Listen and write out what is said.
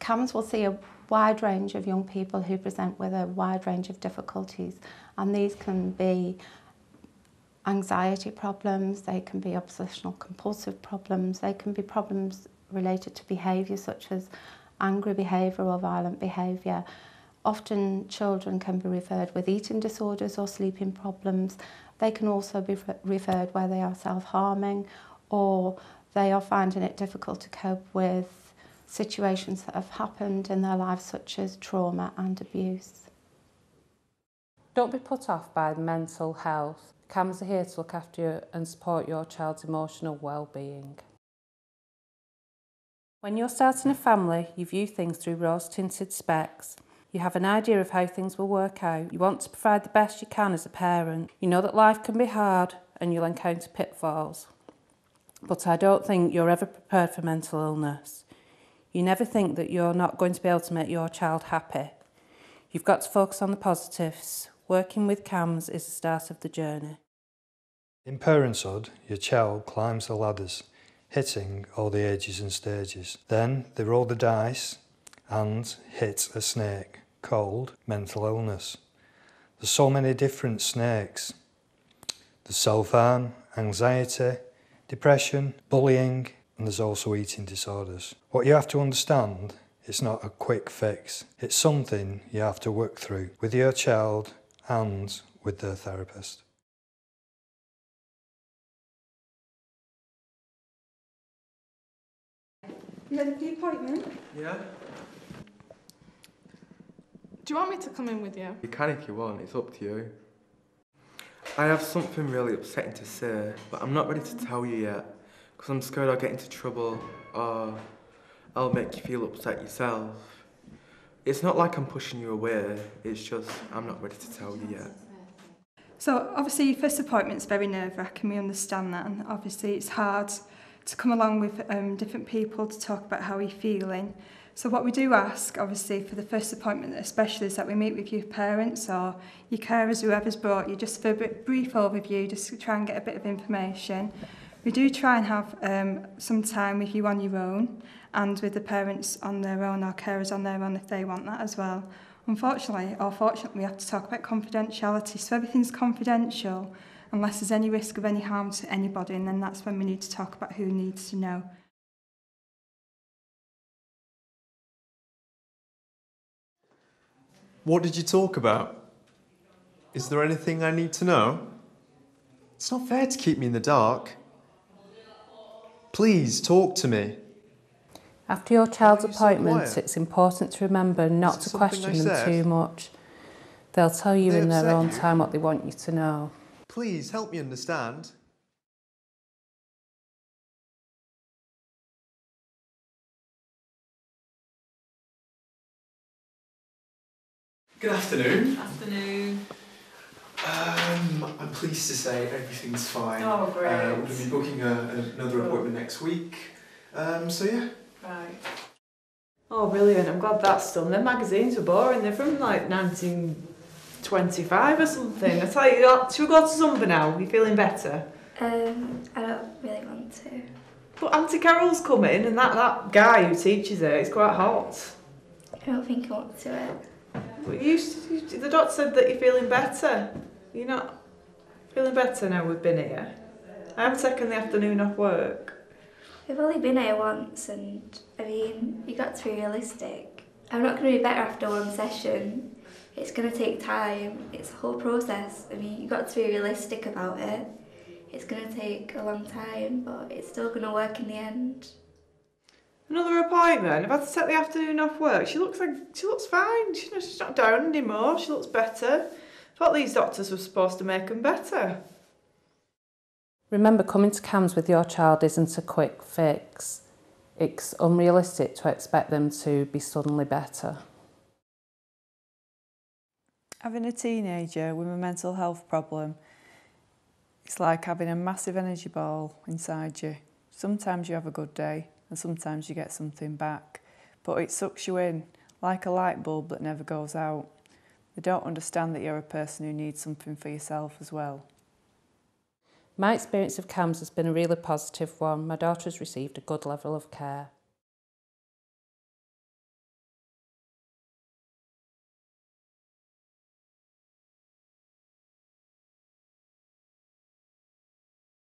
CAMHS will see a wide range of young people who present with a wide range of difficulties, and these can be anxiety problems, they can be obsessional compulsive problems, they can be problems related to behaviour such as angry behaviour or violent behaviour. Often children can be referred with eating disorders or sleeping problems. They can also be referred where they are self-harming or they are finding it difficult to cope with situations that have happened in their lives such as trauma and abuse. Don't be put off by mental health. CAMHS are here to look after you and support your child's emotional well-being. When you're starting a family, you view things through rose-tinted specs. You have an idea of how things will work out. You want to provide the best you can as a parent. You know that life can be hard and you'll encounter pitfalls. But I don't think you're ever prepared for mental illness. You never think that you're not going to be able to make your child happy. You've got to focus on the positives. Working with CAMHS is the start of the journey. In parenthood, your child climbs the ladders, hitting all the ages and stages. Then they roll the dice and hit a snake called mental illness. There's so many different snakes. There's self-harm, anxiety, depression, bullying, and there's also eating disorders. What you have to understand, it's not a quick fix. It's something you have to work through with your child and with their therapist. You ready for the appointment? Yeah. Do you want me to come in with you? You can if you want, it's up to you. I have something really upsetting to say, but I'm not ready to tell you yet, because I'm scared I'll get into trouble or I'll make you feel upset yourself. It's not like I'm pushing you away, it's just I'm not ready to tell you yet. So obviously your first appointment's very nerve-wracking, we understand that, and obviously it's hard to come along with different people to talk about how you're feeling. So what we do ask, obviously, for the first appointment especially, is that we meet with your parents or your carers, whoever's brought you, just for a brief overview, just to try and get a bit of information. We do try and have some time with you on your own and with the parents on their own or carers on their own if they want that as well. Unfortunately, or fortunately, we have to talk about confidentiality, so everything's confidential unless there's any risk of any harm to anybody, and then that's when we need to talk about who needs to know. What did you talk about? Is there anything I need to know? It's not fair to keep me in the dark. Please, talk to me. After your child's Why are you so appointment, quiet? it's important to remember not to question them too much. They'll tell you in their own time what they want you to know. Please, help me understand. Good afternoon. Afternoon. I'm pleased to say everything's fine. Oh, great. We're going to be booking another appointment next week. So yeah. Right. Oh, brilliant. I'm glad that's done. Them magazines were boring. They're from like 1925 or something. I tell you, should we go to Zumba now? You feeling better? I don't really want to. But Auntie Carol's coming and that guy who teaches her, he's quite hot. I don't think I want to do it. But the doctor said that you're feeling better. You're not feeling better now we've been here? I haven't taken the afternoon off work. We've only been here once, and I mean, you got to be realistic. I'm not going to be better after one session. It's going to take time. It's a whole process. I mean, you got to be realistic about it. It's going to take a long time, but it's still going to work in the end. Another appointment? I've had to take the afternoon off work. She looks fine. She's not down anymore. She looks better. I thought these doctors were supposed to make them better. Remember, coming to CAMHS with your child isn't a quick fix. It's unrealistic to expect them to be suddenly better. Having a teenager with a mental health problem, it's like having a massive energy ball inside you. Sometimes you have a good day and sometimes you get something back, but it sucks you in like a light bulb that never goes out. They don't understand that you're a person who needs something for yourself as well. My experience of CAMHS has been a really positive one. My daughter has received a good level of care.